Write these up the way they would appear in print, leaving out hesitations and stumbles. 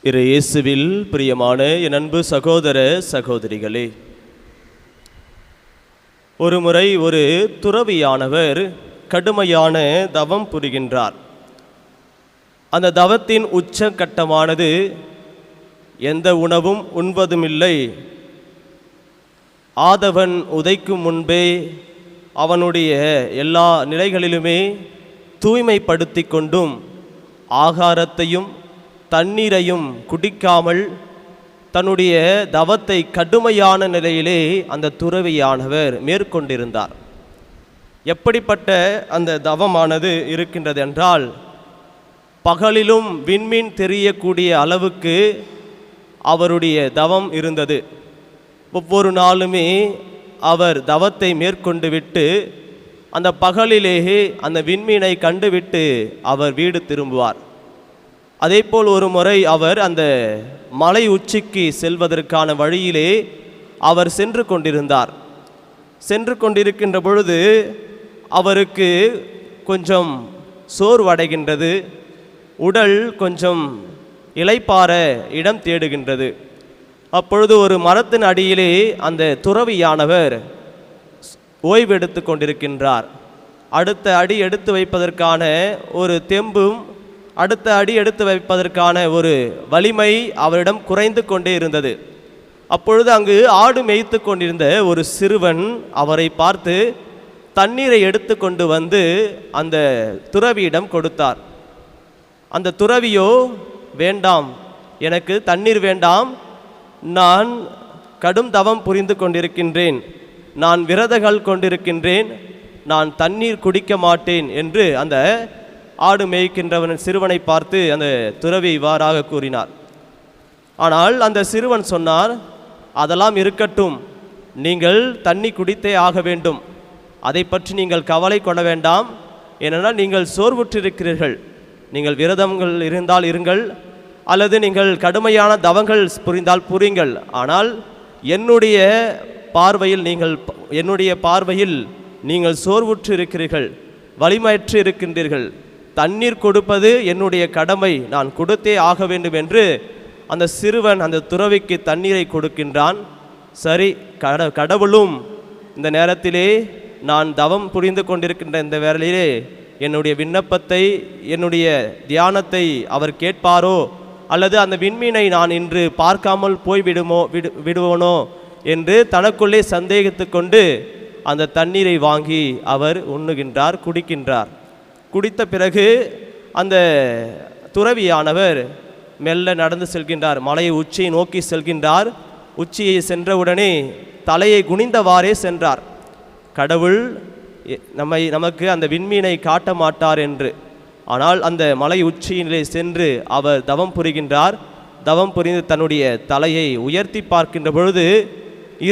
இயேசுவில் பிரியமான என் அன்பு சகோதர சகோதரிகளே, ஒரு முறை ஒரு துறவியானவர் கடுமையான தவம் புரிகின்றார். அந்த தவத்தின் உச்சகட்டமானது எந்த உணவும் உண்பதுமில்லை. ஆதவன் உதைக்கும் முன்பே அவனுடைய எல்லா நிலைகளிலுமே தூய்மைப்படுத்தி கொண்டும் ஆகாரத்தையும் தண்ணீரையும் குடிக்காமல் தன்னுடைய தவத்தை கடுமையான நிலையிலே அந்த துறவியானவர் மேற்கொண்டிருந்தார். எப்படிப்பட்ட அந்த தவமானது இருக்கின்றது என்றால், பகலிலும் விண்மீன் தெரியக்கூடிய அளவுக்கு அவருடைய தவம் இருந்தது. ஒவ்வொரு நாளுமே அவர் தவத்தை மேற்கொண்டு விட்டு அந்த பகலிலேயே அந்த விண்மீனை கண்டுவிட்டு அவர் வீடு திரும்புவார். அதேபோல் ஒரு முறை அவர் அந்த மலை உச்சிக்கு செல்வதற்கான வழியிலே அவர் சென்று கொண்டிருந்தார். சென்று கொண்டிருக்கின்ற பொழுது அவருக்கு கொஞ்சம் சோர்வடைகின்றது. உடல் கொஞ்சம் இளைப்பாற இடம் தேடுகின்றது. அப்பொழுது ஒரு மரத்தின் அடியிலே அந்த துறவியானவர் ஓய்வெடுத்து கொண்டிருக்கின்றார். அடுத்த அடி எடுத்து வைப்பதற்கான ஒரு தெம்பும் அடுத்த அடி எடுத்து வைப்பதற்கான ஒரு வலிமை அவரிடம் குறைந்து கொண்டே இருந்தது. அப்பொழுது அங்கு ஆடு மேய்த்து கொண்டிருந்த ஒரு சிறுவன் அவரை பார்த்து தண்ணீரை எடுத்து கொண்டு வந்து அந்த துறவியிடம் கொடுத்தார். அந்த துறவியோ, வேண்டாம், எனக்கு தண்ணீர் வேண்டாம், நான் கடும் தவம் புரிந்து கொண்டிருக்கின்றேன், நான் விரதங்கள் கொண்டிருக்கின்றேன், நான் தண்ணீர் குடிக்க மாட்டேன் என்று அந்த ஆடு மேய்க்கின்றவன் சிறுவனை பார்த்து அந்த துறவி இவ்வாறாக கூறினார். ஆனால் அந்த சிறுவன் சொன்னார், அதெல்லாம் இருக்கட்டும், நீங்கள் தண்ணி குடித்தே ஆக வேண்டும், அதை பற்றி நீங்கள் கவலை கொள்ள வேண்டாம். ஏனென்றால் நீங்கள் சோர்வுற்றிருக்கிறீர்கள். நீங்கள் விரதங்கள் இருந்தால் இருங்கள், அல்லது நீங்கள் கடுமையான தவங்கள் புரிந்தால் புரியுங்கள். ஆனால் என்னுடைய பார்வையில் நீங்கள் சோர்வுற்று இருக்கிறீர்கள், வலிமையற்று இருக்கின்றீர்கள். தண்ணீர் கொடுப்பது என்னுடைய கடமை, நான் கொடுத்தே ஆக வேண்டும் என்று அந்த சிறுவன் அந்த துறவிக்கு தண்ணீரை கொடுக்கின்றான். சரி, கடவுளும் இந்த நேரத்திலே நான் தவம் புரிந்து கொண்டிருக்கின்ற இந்த வேளையிலே என்னுடைய விண்ணப்பத்தை, என்னுடைய தியானத்தை அவர் கேட்பாரோ, அல்லது அந்த விண்மீனை நான் இன்று பார்க்காமல் விடுவோனோ என்று தனக்குள்ளே சந்தேகித்து கொண்டு அந்த தண்ணீரை வாங்கி அவர் உண்ணுகின்றார், குடிக்கின்றார். குடித்த பிறகு அந்த துறவியானவர் மெல்ல நடந்து செல்கின்றார். மலையை உச்சியை நோக்கி செல்கின்றார். உச்சியை சென்றவுடனே தலையை குனிந்தவாறே சென்றார். கடவுள் நமக்கு அந்த விண்மீனை காட்ட மாட்டார் என்று. ஆனால் அந்த மலை உச்சியிலே சென்று அவர் தவம் புரிகின்றார். தவம் புரிந்து தன்னுடைய தலையை உயர்த்தி பார்க்கின்ற பொழுது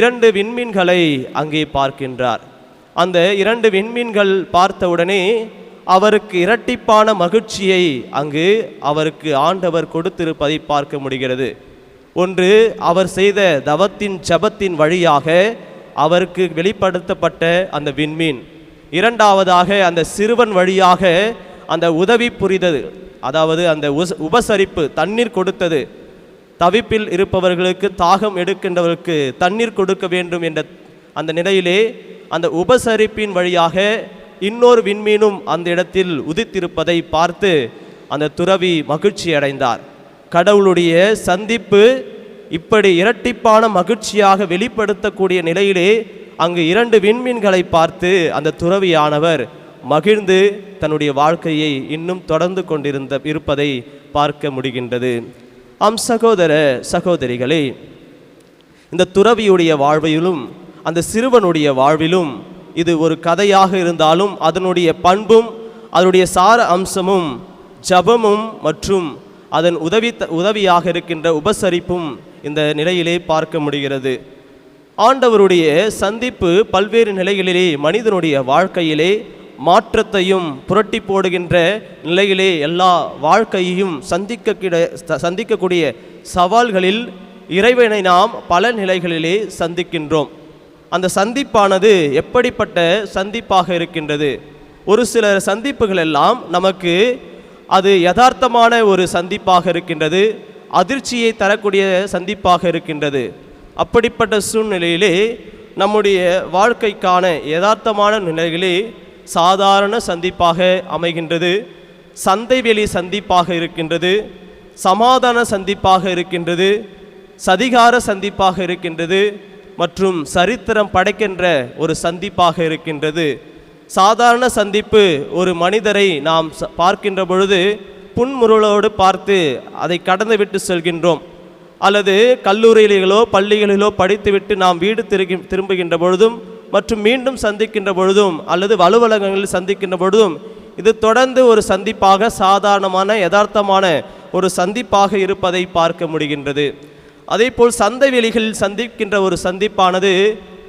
2 விண்மீன்களை அங்கே பார்க்கின்றார். அந்த 2 விண்மீன்கள் பார்த்தவுடனே அவருக்கு இரட்டிப்பான மகிழ்ச்சியை அங்கு அவருக்கு ஆண்டவர் கொடுத்திருப்பதை பார்க்க முடிகிறது. ஒன்று, அவர் செய்த தவத்தின் ஜபத்தின் வழியாக அவருக்கு வெளிப்படுத்தப்பட்ட அந்த விண்மீன். இரண்டாவதாக அந்த சிறுவன் வழியாக அந்த உதவி புரிதது, அதாவது அந்த உபசரிப்பு, தண்ணீர் கொடுத்தது. தவிப்பில் இருப்பவர்களுக்கு, தாகம் எடுக்கின்றவர்களுக்கு தண்ணீர் கொடுக்க வேண்டும் என்ற அந்த நிலையிலே அந்த உபசரிப்பின் வழியாக இன்னொரு விண்மீனும் அந்த இடத்தில் உதித்திருப்பதை பார்த்து அந்த துறவி மகிழ்ச்சி அடைந்தார். கடவுளுடைய சந்திப்பு இப்படி இரட்டிப்பான மகிழ்ச்சியாக வெளிப்படுத்தக்கூடிய நிலையிலே அங்கு 2 விண்மீன்களை பார்த்து அந்த துறவியானவர் மகிழ்ந்து தன்னுடைய வாழ்க்கையை இன்னும் தொடர்ந்து இருப்பதை பார்க்க முடிகின்றது. சகோதர சகோதரிகளே, இந்த துறவியுடைய வாழ்விலும் அந்த சிறுவனுடைய வாழ்விலும் இது ஒரு கதையாக இருந்தாலும் அதனுடைய பண்பும் அதனுடைய சார அம்சமும் ஜபமும் மற்றும் அதன் உதவியாக இருக்கின்ற உபசரிப்பும் இந்த நிலையிலே பார்க்க முடிகிறது. ஆண்டவருடைய சந்திப்பு பல்வேறு நிலைகளிலே மனிதனுடைய வாழ்க்கையிலே மாற்றத்தையும் புரட்டி போடுகின்ற நிலையிலே எல்லா வாழ்க்கையையும் சந்திக்கக்கூடிய சவால்களில் இறைவனை நாம் பல நிலைகளிலே சந்திக்கின்றோம். அந்த சந்திப்பானது எப்படிப்பட்ட சந்திப்பாக இருக்கின்றது? ஒரு சில சந்திப்புகள் எல்லாம் நமக்கு அது யதார்த்தமான ஒரு சந்திப்பாக இருக்கின்றது. அதிர்ச்சியை தரக்கூடிய சந்திப்பாக இருக்கின்றது. அப்படிப்பட்ட சூழ்நிலையிலே நம்முடைய வாழ்க்கைக்கான யதார்த்தமான நிலைகளே சாதாரண சந்திப்பாக அமைகின்றது, சந்தைவெளி சந்திப்பாக இருக்கின்றது, சமாதான சந்திப்பாக இருக்கின்றது, சதிகார சந்திப்பாக இருக்கின்றது மற்றும் சரித்திரம் படைக்கின்ற ஒரு சந்திப்பாக இருக்கின்றது. சாதாரண சந்திப்பு ஒரு மனிதரை நாம் பார்க்கின்ற பொழுது புன்முறுவலோடு பார்த்து அதை கடந்து விட்டு செல்கின்றோம். அல்லது கல்லூரிகளிலோ பள்ளிகளிலோ படித்துவிட்டு நாம் வீடு திரும்புகின்ற பொழுதும் மற்றும் மீண்டும் சந்திக்கின்ற பொழுதும் அல்லது அலுவலகங்களில் சந்திக்கின்ற பொழுதும் இது தொடர்ந்து ஒரு சந்திப்பாக சாதாரணமான யதார்த்தமான ஒரு சந்திப்பாக இருப்பதை பார்க்க முடிகின்றது. அதேபோல் சந்தை வெளிகளில் சந்திக்கின்ற ஒரு சந்திப்பானது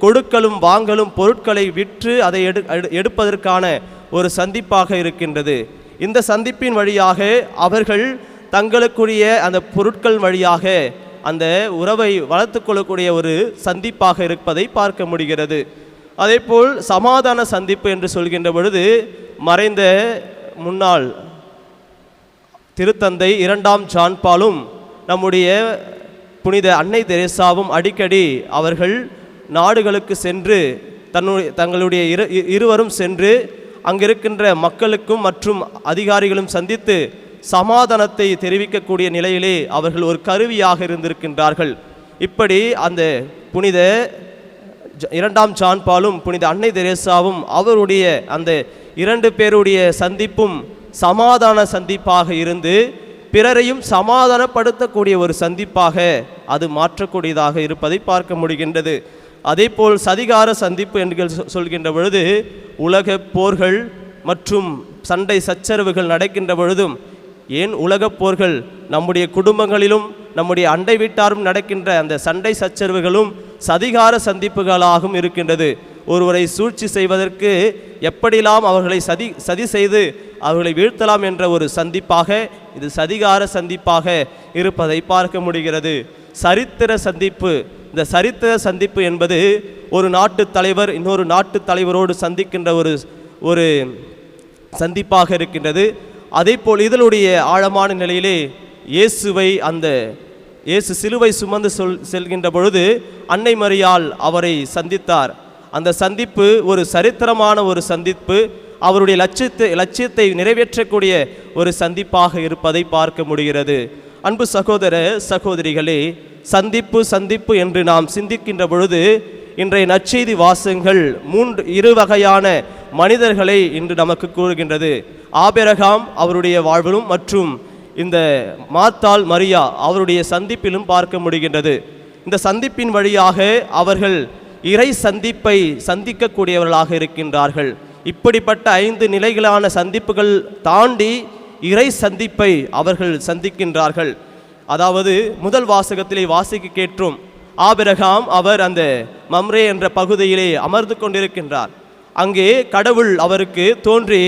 கொடுக்கலும் வாங்கலும் பொருட்களை விற்று அதை எடுப்பதற்கான ஒரு சந்திப்பாக இருக்கின்றது. இந்த சந்திப்பின் வழியாக அவர்கள் தங்களுக்குரிய அந்த பொருட்கள் வழியாக அந்த உறவை வளர்த்து கொள்ளக்கூடிய ஒரு சந்திப்பாக இருப்பதை பார்க்க முடிகிறது. அதேபோல் சமாதான சந்திப்பு என்று சொல்கின்ற பொழுது மறைந்த முன்னாள் திருத்தந்தை 2ஆம் ஜான் பாலும் நம்முடைய புனித அன்னை தெரேசாவும் அடிக்கடி அவர்கள் நாடுகளுக்கு சென்று தங்களுடைய இருவரும் சென்று அங்கிருக்கின்ற மக்களுக்கும் மற்றும் அதிகாரிகளும் சந்தித்து சமாதானத்தை தெரிவிக்கக்கூடிய நிலையிலே அவர்கள் ஒரு கருவியாக இருந்திருக்கின்றார்கள். இப்படி அந்த புனித 2ஆம் ஜான் பாலும் புனித அன்னை தெரேசாவும் அவருடைய அந்த 2 பேருடைய சந்திப்பும் சமாதான சந்திப்பாக இருந்து பிறரையும் சமாதானப்படுத்தக்கூடிய ஒரு சந்திப்பாக அது மாற்றக்கூடியதாக இருப்பதை பார்க்க முடிகின்றது. அதேபோல் சதிகார சந்திப்பு என்று சொல்கின்ற பொழுது உலக போர்கள் மற்றும் சண்டை சச்சரவுகள் நடக்கின்ற பொழுதும், ஏன் உலகப் போர்கள் நம்முடைய குடும்பங்களிலும் நம்முடைய அண்டை வீட்டாரும் நடக்கின்ற அந்த சண்டை சச்சரவுகளும் சதிகார சந்திப்புகளாகவும் இருக்கின்றது. ஒருவரை சூழ்ச்சி செய்வதற்கு எப்படிலாம் அவர்களை சதி செய்து அவர்களை வீழ்த்தலாம் என்ற ஒரு சந்திப்பாக இது சதிகார சந்திப்பாக இருப்பதை பார்க்க முடிகிறது. சரித்திர சந்திப்பு, இந்த சரித்திர சந்திப்பு என்பது ஒரு நாட்டு தலைவர் இன்னொரு நாட்டு தலைவரோடு சந்திக்கின்ற ஒரு சந்திப்பாக இருக்கின்றது. அதேபோல் இதனுடைய ஆழமான நிலையிலே இயேசு சிலுவை சுமந்து செல்கின்ற பொழுது அன்னை மரியாள் அவரை சந்தித்தார். அந்த சந்திப்பு ஒரு சரித்திரமான ஒரு சந்திப்பு, அவருடைய லட்சியத்தை நிறைவேற்றக்கூடிய ஒரு சந்திப்பாக இருப்பதை பார்க்க முடிகிறது. அன்பு சகோதர சகோதரிகளே, சந்திப்பு என்று நாம் சிந்திக்கின்ற பொழுது இன்றைய நற்செய்தி வாசகங்கள் இரு வகையான மனிதர்களை இன்று நமக்கு கூறுகின்றது. ஆபிரகாம் அவருடைய வாழ்விலும் மற்றும் இந்த மார்த்தாள் மரியா அவருடைய சந்திப்பிலும் பார்க்க முடிகின்றது. இந்த சந்திப்பின் வழியாக அவர்கள் இறை சந்திப்பை சந்திக்கக்கூடியவர்களாக இருக்கின்றார்கள். இப்படிப்பட்ட 5 நிலைகளான சந்திப்புகள் தாண்டி இறை சந்திப்பை அவர்கள் சந்திக்கின்றார்கள். அதாவது முதல் வாசகத்திலே வாசிக்க கேட்டோம், ஆபிரகாம் அவர் அந்த மம்ரே என்ற பகுதியிலே அமர்ந்து கொண்டிருக்கின்றார். அங்கே கடவுள் அவருக்கு தோன்றி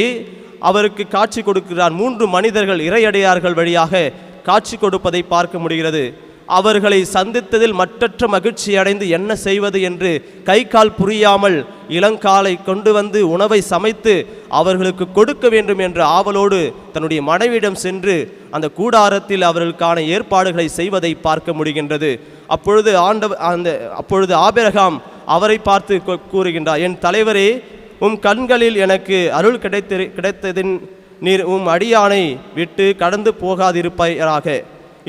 அவருக்கு காட்சி கொடுக்கிறார். 3 மனிதர்கள் இறையடையார்கள் வழியாக காட்சி கொடுப்பதை பார்க்க முடிகிறது. அவர்களை சந்தித்ததில் மற்றற்ற மகிழ்ச்சி அடைந்து என்ன செய்வது என்று கை கால் புரியாமல் இளங்காலை கொண்டு வந்து உணவை சமைத்து அவர்களுக்கு கொடுக்க வேண்டும் என்ற ஆவலோடு தன்னுடைய மனைவியிடம் சென்று அந்த கூடாரத்தில் அவர்களுக்கான ஏற்பாடுகளை செய்வதை பார்க்க முடிகின்றது. அப்பொழுது ஆபிரகாம் அவரை பார்த்து கூறுகின்றார், என் தலைவரே, உம் கண்களில் எனக்கு அருள் கிடைத்ததின் நீர் உம் அடியானை விட்டு கடந்து போகாதிருப்பாயாக.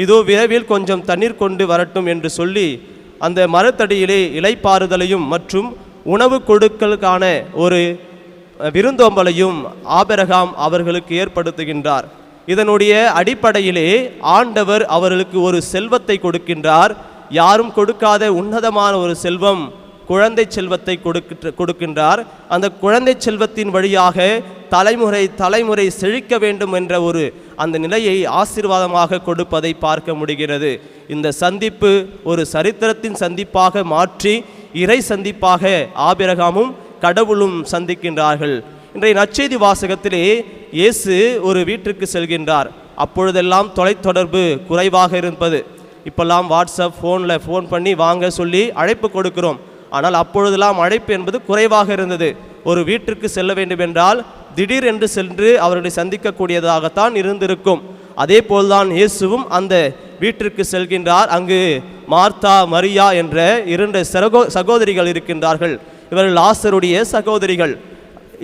இதோ விரைவில் கொஞ்சம் தண்ணீர் கொண்டு வரட்டும் என்று சொல்லி அந்த மரத்தடியிலே இலைப்பாறுதலையும் மற்றும் உணவு கொடுக்கலுக்கான ஒரு விருந்தோம்பலையும் ஆபிரகாம் அவர்களுக்கு ஏற்படுத்துகின்றார். இதனுடைய அடிப்படையிலே ஆண்டவர் அவர்களுக்கு ஒரு செல்வத்தை கொடுக்கின்றார். யாரும் கொடுக்காத உன்னதமான ஒரு செல்வம், குழந்தை செல்வத்தை கொடுக்கின்றார். அந்த குழந்தை செல்வத்தின் வழியாக தலைமுறை செழிக்க வேண்டும் என்ற அந்த நிலையை ஆசீர்வாதமாக கொடுப்பதை பார்க்க முடிகிறது. இந்த சந்திப்பு ஒரு சரித்திரத்தின் சந்திப்பாக மாற்றி இறை சந்திப்பாக ஆபிரகாமும் கடவுளும் சந்திக்கின்றார்கள். இன்றைய நற்செய்தி வாசகத்திலே இயேசு ஒரு வீட்டிற்கு செல்கின்றார். அப்பொழுதெல்லாம் தொலைத்தொடர்பு குறைவாக இருப்பது. இப்பெல்லாம் வாட்ஸ்அப் ஃபோன் பண்ணி வாங்க சொல்லி அழைப்பு கொடுக்கிறோம். ஆனால் அப்பொழுதெல்லாம் அழைப்பு என்பது குறைவாக இருந்தது. ஒரு வீட்டிற்கு செல்ல வேண்டும் என்றால் திடீர் என்று சென்று அவர்களை சந்திக்கக்கூடியதாகத்தான் இருந்திருக்கும். அதே போல்தான் இயேசுவும் அந்த வீட்டிற்கு செல்கின்றார். அங்கு மார்த்தா மரியா என்ற 2 சகோதரிகள் இருக்கின்றார்கள். இவர்கள் லாசருடைய சகோதரிகள்,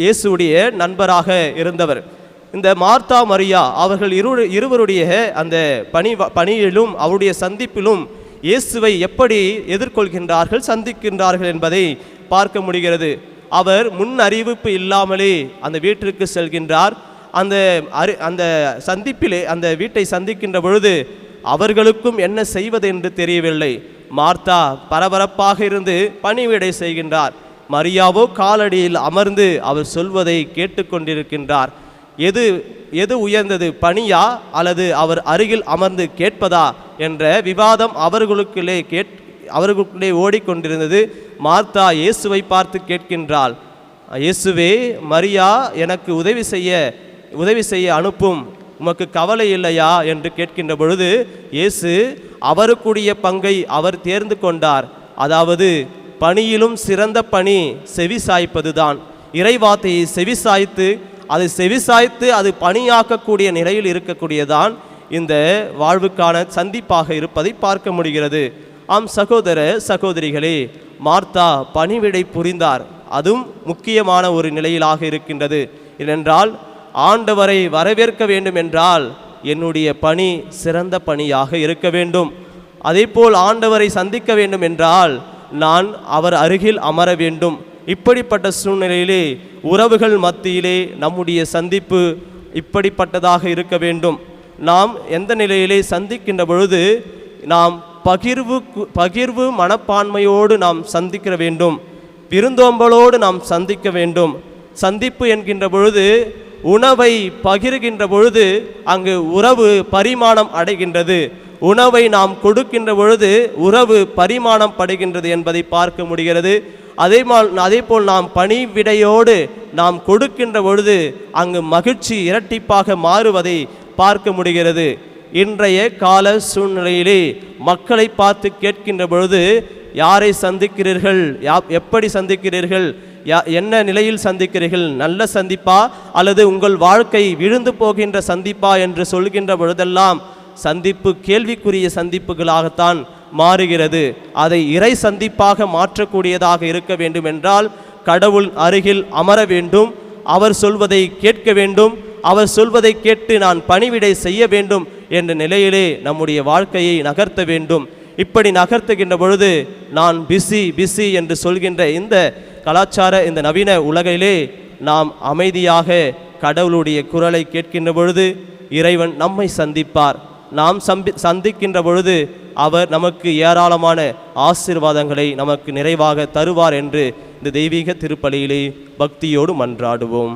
இயேசுடைய நண்பராக இருந்தவர். இந்த மார்த்தா மரியா அவர்கள் இருவருடைய அந்த பணியிலும் அவருடைய சந்திப்பிலும் இயேசுவை எப்படி எதிர்கொள்கின்றார்கள், சந்திக்கின்றார்கள் என்பதை பார்க்க முடிகிறது. அவர் முன் அறிவிப்பு இல்லாமலே அந்த வீட்டிற்கு செல்கின்றார். அந்த சந்திப்பிலே அந்த வீட்டை சந்திக்கின்ற பொழுது அவர்களுக்கும் என்ன செய்வது என்று தெரியவில்லை. மார்த்தா பரபரப்பாக இருந்து பணிவிடை செய்கின்றார். மரியாவோ காலடியில் அமர்ந்து அவர் சொல்வதை கேட்டுக்கொண்டிருக்கின்றார். எது உயர்ந்தது, பணியா அல்லது அவர் அருகில் அமர்ந்து கேட்பதா என்ற விவாதம் அவர்களுக்குள்ளே ஓடிக்கொண்டிருந்தது. மார்த்தா இயேசுவை பார்த்து கேட்கின்றாள், இயேசுவே, மரியா எனக்கு உதவி செய்ய அனுப்பும், உமக்கு கவலை இல்லையா என்று கேட்கின்ற பொழுது இயேசு அவருக்குரிய பங்கை அவர் தேர்ந்து கொண்டார். அதாவது பணியிலும் சிறந்த பணி செவிசாய்ப்பது தான். இறைவார்த்தையை செவிசாய்த்து அது பணியாக்கக்கூடிய நிலையில் இருக்கக்கூடியதான் இந்த வாழ்வுக்கான சந்திப்பாக இருப்பதை பார்க்க முடிகிறது. ஆம் சகோதர சகோதரிகளே, மார்த்தா பணிவிடை புரிந்தார். அதுவும் முக்கியமான ஒரு நிலையிலாக இருக்கின்றது. ஏனென்றால் ஆண்டவரை வரவேற்க வேண்டும் என்றால் என்னுடைய பணி சிறந்த பணியாக இருக்க வேண்டும். அதேபோல் ஆண்டவரை சந்திக்க வேண்டும் என்றால் நான் அவர் அருகில் அமர வேண்டும். இப்படிப்பட்ட சூழ்நிலையிலே உறவுகள் மத்தியிலே நம்முடைய சந்திப்பு இப்படிப்பட்டதாக இருக்க வேண்டும். நாம் எந்த நிலையிலே சந்திக்கின்ற பொழுது நாம் பகிர்வு மனப்பான்மையோடு நாம் சந்திக்க வேண்டும். விருந்தோம்பலோடு நாம் சந்திக்க வேண்டும். சந்திப்பு என்கின்ற பொழுது உணவை பகிர்கின்ற பொழுது அங்கு உறவு பரிமாணம் அடைகின்றது. உணவை நாம் கொடுக்கின்ற பொழுது உறவு பரிமாணம் படுகின்றது என்பதை பார்க்க முடிகிறது. அதேபோல் நாம் பணிவிடையோடு நாம் கொடுக்கின்ற பொழுது அங்கு மகிழ்ச்சி இரட்டிப்பாக மாறுவதை பார்க்க முடிகிறது. இன்றைய கால சூழ்நிலையிலே மக்களை பார்த்து கேட்கின்ற பொழுது யாரை சந்திக்கிறீர்கள், எப்படி சந்திக்கிறீர்கள், என்ன நிலையில் சந்திக்கிறீர்கள், நல்ல சந்திப்பா அல்லது உங்கள் வாழ்க்கை விழுந்து போகின்ற சந்திப்பா என்று சொல்கின்ற பொழுதெல்லாம் சந்திப்பு கேள்விக்குரிய சந்திப்புகளாகத்தான் மாறுகிறது. அதை இறை சந்திப்பாக மாற்றக்கூடியதாக இருக்க வேண்டும் என்றால் கடவுள் அருகில் அமர வேண்டும், அவர் சொல்வதை கேட்க வேண்டும், அவர் சொல்வதை கேட்டு நான் பணிவிடை செய்ய வேண்டும் என்ற நிலையிலே நம்முடைய வாழ்க்கையை நகர்த்த வேண்டும். இப்படி நகர்த்துகின்ற பொழுது நான் பிஸி என்று சொல்கின்ற இந்த கலாச்சார இந்த நவீன உலகிலே நாம் அமைதியாக கடவுளுடைய குரலை கேட்கின்ற பொழுது இறைவன் நம்மை சந்திப்பார். நாம் சந்திக்கின்ற பொழுது அவர் நமக்கு ஏராளமான ஆசீர்வாதங்களை நமக்கு நிறைவாக தருவார் என்று இந்த தெய்வீக திருப்பலியிலே பக்தியோடு மன்றாடுவோம்.